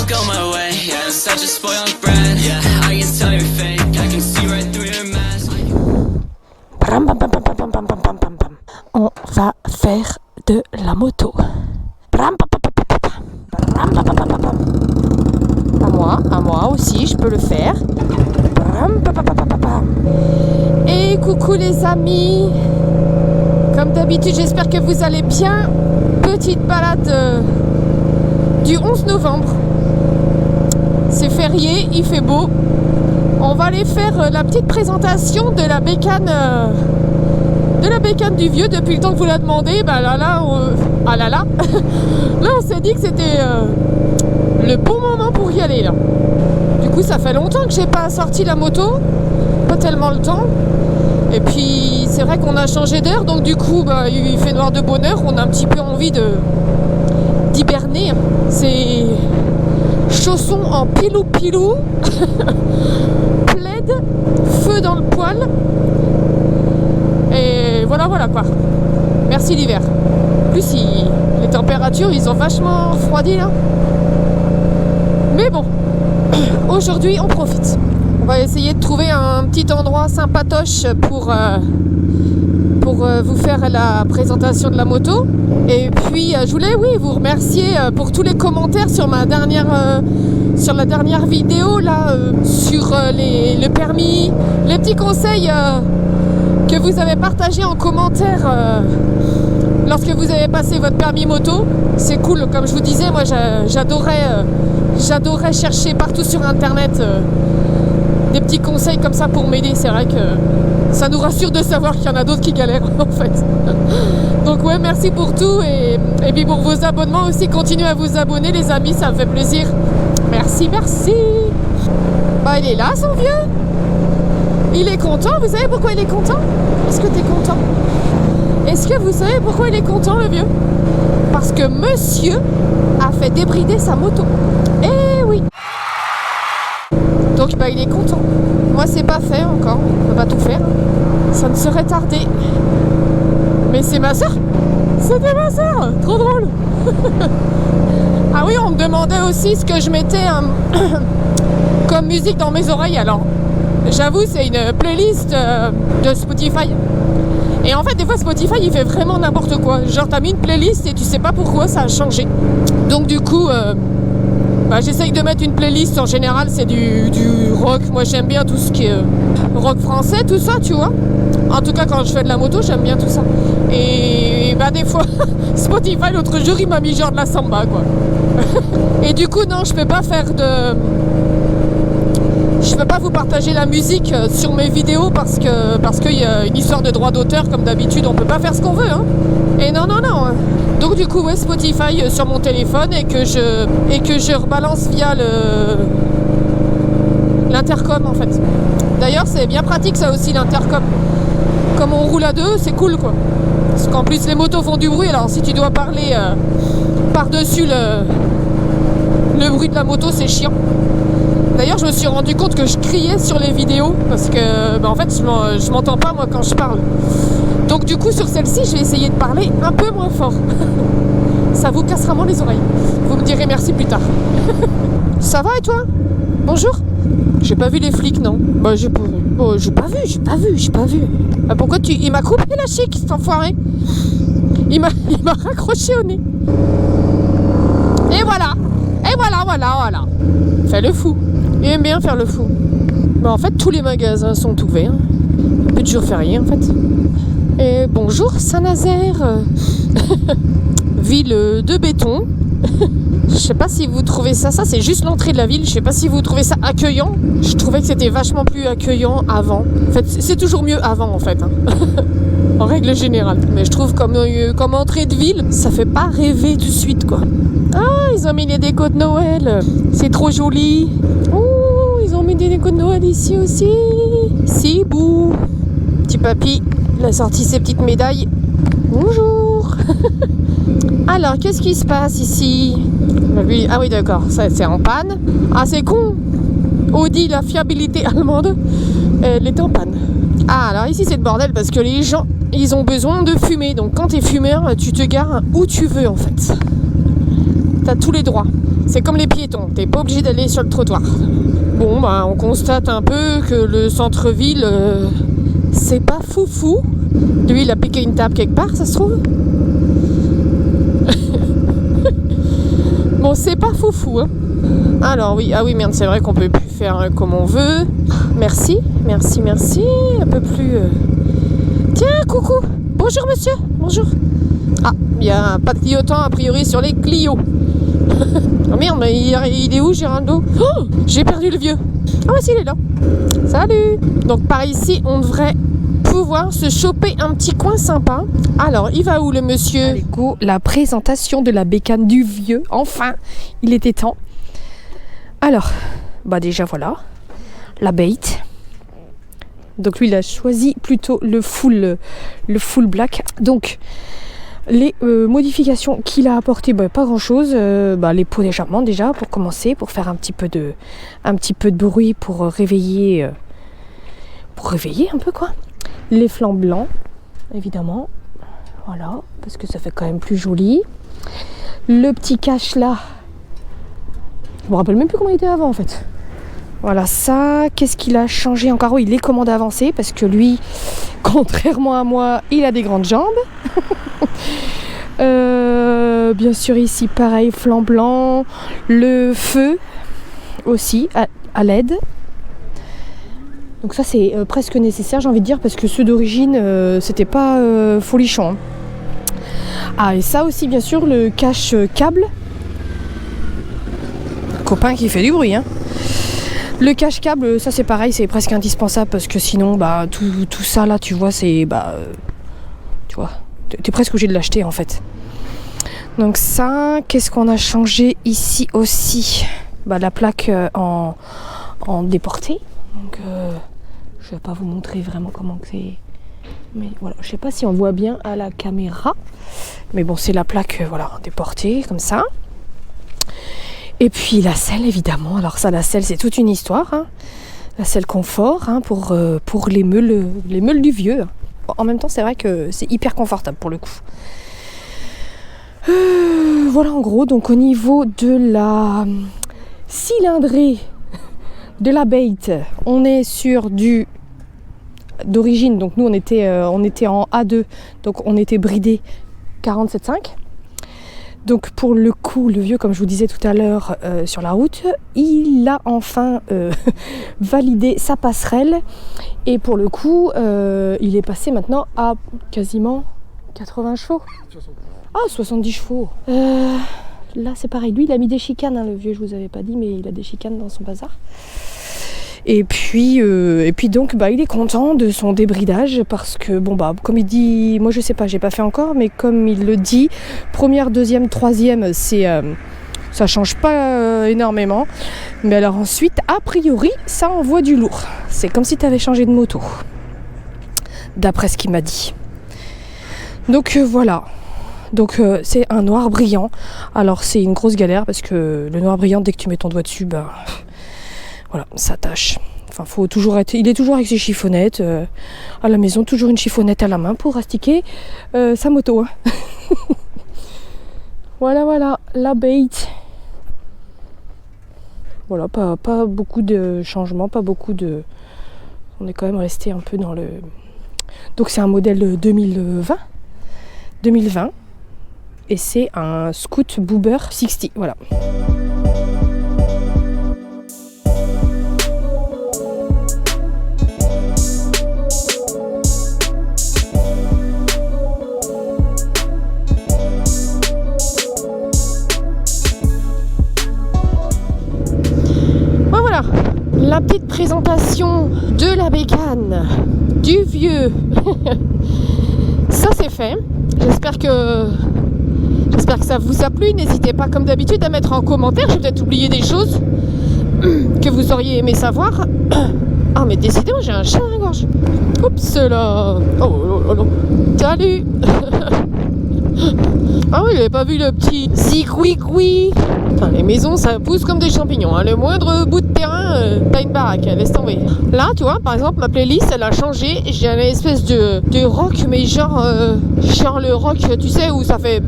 go my way. Yeah, I'm such a spoiled brat. Yeah, I can tell you're fake. I can see right through your mask. On va faire de la moto. À moi aussi, je peux le faire. Et coucou les amis. Comme d'habitude, j'espère que vous allez bien. Petite balade du 11 novembre. C'est férié, il fait beau. On va aller faire la petite présentation de la bécane du vieux depuis le temps que vous la demandez. Là, on s'est dit que c'était le bon moment pour y aller là. Du coup, ça fait longtemps que j'ai pas sorti la moto, pas tellement le temps. Et puis c'est vrai qu'on a changé d'heure, donc du coup il fait noir de bonne heure, on a un petit peu envie d'hiberner. C'est chaussons en pilou, plaid, feu dans le poil. Et voilà quoi. Merci l'hiver. En plus les températures ils ont vachement refroidi là. Mais bon, aujourd'hui on profite. On va essayer de trouver un petit endroit sympatoche pour vous faire la présentation de la moto. Et puis je voulais vous remercier pour tous les commentaires sur la dernière vidéo là, sur le permis, les petits conseils que vous avez partagés en commentaire lorsque vous avez passé votre permis moto. C'est cool, comme je vous disais, moi j'adorais chercher partout sur internet des petits conseils comme ça pour m'aider. C'est vrai que ça nous rassure de savoir qu'il y en a d'autres qui galèrent en fait. Donc merci pour tout et puis pour vos abonnements aussi, continuez à vous abonner les amis, ça me fait plaisir. Merci. Il est là son vieux. Il est content, vous savez pourquoi il est content? Est-ce que t'es content? Est-ce que vous savez pourquoi il est content le vieux? Parce que monsieur a fait débrider sa moto. Eh oui. Donc il est content. Moi c'est pas fait encore, on peut pas tout faire. Ça ne serait tardé. Mais c'est ma soeur. C'était ma soeur. Trop drôle. Ah oui, on me demandait aussi ce que je mettais comme musique dans mes oreilles. Alors j'avoue c'est une playlist de Spotify. Et en fait des fois Spotify il fait vraiment n'importe quoi. Genre t'as mis une playlist et tu sais pas pourquoi ça a changé. Donc du coup j'essaye de mettre une playlist, en général c'est du rock. Moi j'aime bien tout ce qui est rock français, tout ça tu vois. En tout cas quand je fais de la moto j'aime bien tout ça. Et des fois Spotify l'autre jour il m'a mis genre de la samba quoi. Et du coup non, je peux pas vous partager la musique sur mes vidéos parce qu'il y a une histoire de droit d'auteur comme d'habitude, on peut pas faire ce qu'on veut hein. Et non. Donc du coup Spotify sur mon téléphone et que je rebalance via l'intercom en fait. D'ailleurs c'est bien pratique ça aussi l'intercom. Comme on roule à deux, c'est cool quoi. Parce qu'en plus les motos font du bruit, alors si tu dois parler par-dessus le bruit de la moto, c'est chiant. D'ailleurs je me suis rendu compte que je criais sur les vidéos parce que en fait je m'entends pas moi quand je parle. Donc du coup sur celle-ci je vais essayer de parler un peu moins fort. Ça vous cassera moins les oreilles. Vous me direz merci plus tard. Ça va et toi? Bonjour. J'ai pas vu les flics non. J'ai pas vu. Pourquoi il m'a coupé la chic cet enfoiré. Il m'a raccroché au nez. Et voilà. Fais le fou. Il aime bien faire le fou. En fait tous les magasins sont ouverts. Un peu de jour férié en fait. Et bonjour Saint-Nazaire. Ville de béton. Je sais pas si vous trouvez ça c'est juste l'entrée de la ville, je sais pas si vous trouvez ça accueillant. Je trouvais que c'était vachement plus accueillant avant. En fait c'est toujours mieux avant en fait hein. En règle générale. Mais je trouve comme entrée de ville, ça fait pas rêver tout de suite quoi. Ah, ils ont mis les décos de Noël. C'est trop joli. Oh, ils ont mis des décos de Noël ici aussi. Si bou. Petit papy, il a sorti ses petites médailles. Bonjour. Alors, qu'est-ce qui se passe ici? Ah oui, d'accord, ça c'est en panne. Ah, c'est con. Audi, la fiabilité allemande, elle est en panne. Ah, alors ici c'est le bordel parce que les gens, ils ont besoin de fumer. Donc quand t'es fumeur, tu te gares où tu veux en fait. t'as tous les droits. C'est comme les piétons, t'es pas obligé d'aller sur le trottoir. Bon, bah, on constate un peu que le centre-ville, c'est pas foufou. Lui, il a piqué une table quelque part, ça se trouve. Bon, c'est pas foufou, hein. Alors oui, ah oui, merde, c'est vrai qu'on peut plus faire comme on veut. Merci. Un peu plus... Tiens, coucou. Bonjour, monsieur. Bonjour. Ah, il n'y a pas de clignotant, a priori, sur les Clio. Oh merde, mais il est où, Géraldo? Oh, j'ai perdu le vieux. Ah ouais, si, il est là. Salut. Donc, par ici, on devrait pouvoir se choper un petit coin sympa. Alors, il va où, le monsieur? Allez, go, la présentation de la bécane du vieux. Enfin, il était temps. Alors, bah déjà, voilà. La bait. Donc, lui, il a choisi plutôt le full black. Donc... les modifications qu'il a apportées, bah, pas grand chose. Les pots d'échappement déjà pour commencer, pour faire un petit peu de bruit, pour réveiller un peu quoi. Les flancs blancs, évidemment, voilà, parce que ça fait quand même plus joli. Le petit cache là, je me rappelle même plus comment il était avant en fait. Voilà ça. Qu'est-ce qu'il a changé encore? Oui, les commandes avancées, parce que lui, contrairement à moi, il a des grandes jambes. Bien sûr ici pareil, flanc blanc, le feu aussi à LED. Donc ça c'est presque nécessaire, j'ai envie de dire, parce que ceux d'origine c'était pas folichon. Ah, et ça aussi bien sûr, le cache câble. Copain qui fait du bruit, hein. Le cache-câble, ça c'est pareil, c'est presque indispensable, parce que sinon, bah, tout ça là, tu vois, c'est, tu vois, t'es presque obligé de l'acheter en fait. Donc ça, qu'est-ce qu'on a changé ici aussi? La plaque en déporté. Donc, je vais pas vous montrer vraiment comment que c'est, mais voilà, je sais pas si on voit bien à la caméra, mais bon, c'est la plaque, voilà, déportée comme ça. Et puis la selle, évidemment. Alors ça, la selle, c'est toute une histoire, hein. La selle confort, hein, pour les meules du vieux. En même temps, c'est vrai que c'est hyper confortable pour le coup. Voilà en gros. Donc au niveau de la cylindrée de la bait, on est sur d'origine. Donc nous, on était en A2. Donc on était bridé 47,5. Donc pour le coup, le vieux, comme je vous disais tout à l'heure sur la route, il a enfin validé sa passerelle. Et pour le coup, il est passé maintenant à quasiment 80 chevaux. 60. Ah, 70 chevaux. Là, c'est pareil. Lui, il a mis des chicanes, hein, le vieux, je vous avais pas dit, mais il a des chicanes dans son bazar. Et puis donc il est content de son débridage, parce que comme il dit, moi je sais pas, j'ai pas fait encore, mais comme il le dit, première, deuxième, troisième, ça change pas énormément, mais alors ensuite a priori ça envoie du lourd, c'est comme si tu avais changé de moto, d'après ce qu'il m'a dit. Donc voilà. Donc c'est un noir brillant. Alors c'est une grosse galère, parce que le noir brillant, dès que tu mets ton doigt dessus, voilà, ça tâche. Enfin, il est toujours avec ses chiffonnettes à la maison, toujours une chiffonnette à la main pour astiquer sa moto. Hein. Voilà, la bait. Voilà, pas beaucoup de changements, pas beaucoup de... On est quand même resté un peu dans le... Donc c'est un modèle 2020. Et c'est un Scoot Boober 60, voilà. La petite présentation de la bécane du vieux. Ça c'est fait. J'espère que ça vous a plu. N'hésitez pas comme d'habitude à mettre en commentaire. J'ai peut-être oublié des choses que vous auriez aimé savoir. Ah mais décidément, j'ai un chat dans la gorge. Oups là. Oh. Salut. Ah oui, j'avais pas vu le petit zigouigoui. Enfin, les maisons, ça pousse comme des champignons, hein. Le moindre bout de terrain, t'as une baraque, laisse tomber. Là, tu vois, par exemple, ma playlist, elle a changé. J'ai une espèce de rock, mais genre le rock, tu sais, où ça fait...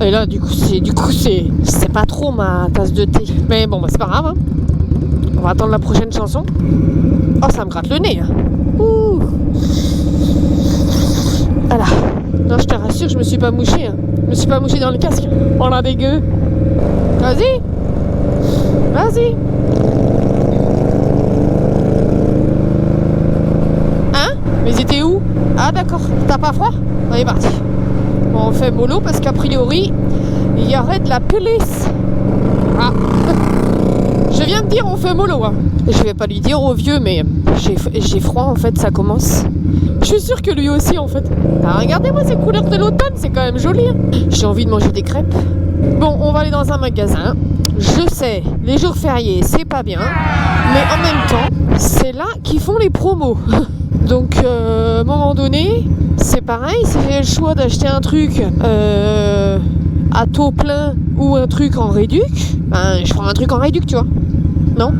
Et là, du coup, c'est pas trop ma tasse de thé. Mais bon, bah, c'est pas grave. Hein. On va attendre la prochaine chanson. Oh, ça me gratte le nez. Hein. Ouh. Voilà. Non, je te rassure, je me suis pas mouché. Hein. Je me suis pas mouché dans le casque. Oh la dégueu. Vas-y. Vas-y. Hein? Mais ils étaient où? Ah d'accord. T'as pas froid? On est parti. Bon, on fait mollo parce qu'a priori, il y aurait de la police. Ah. Je viens de dire on fait mollo. Hein. Je vais pas lui dire au vieux, mais j'ai froid en fait, ça commence. Je suis sûre que lui aussi en fait. Ah, regardez-moi ces couleurs de l'automne, c'est quand même joli. Hein. J'ai envie de manger des crêpes. Bon, on va aller dans un magasin. Je sais, les jours fériés, c'est pas bien. Mais en même temps, c'est là qu'ils font les promos. Donc, à un moment donné, c'est pareil. Si j'ai le choix d'acheter un truc à taux plein ou un truc en réduc, ben, je prends un truc en réduc, tu vois. Non ?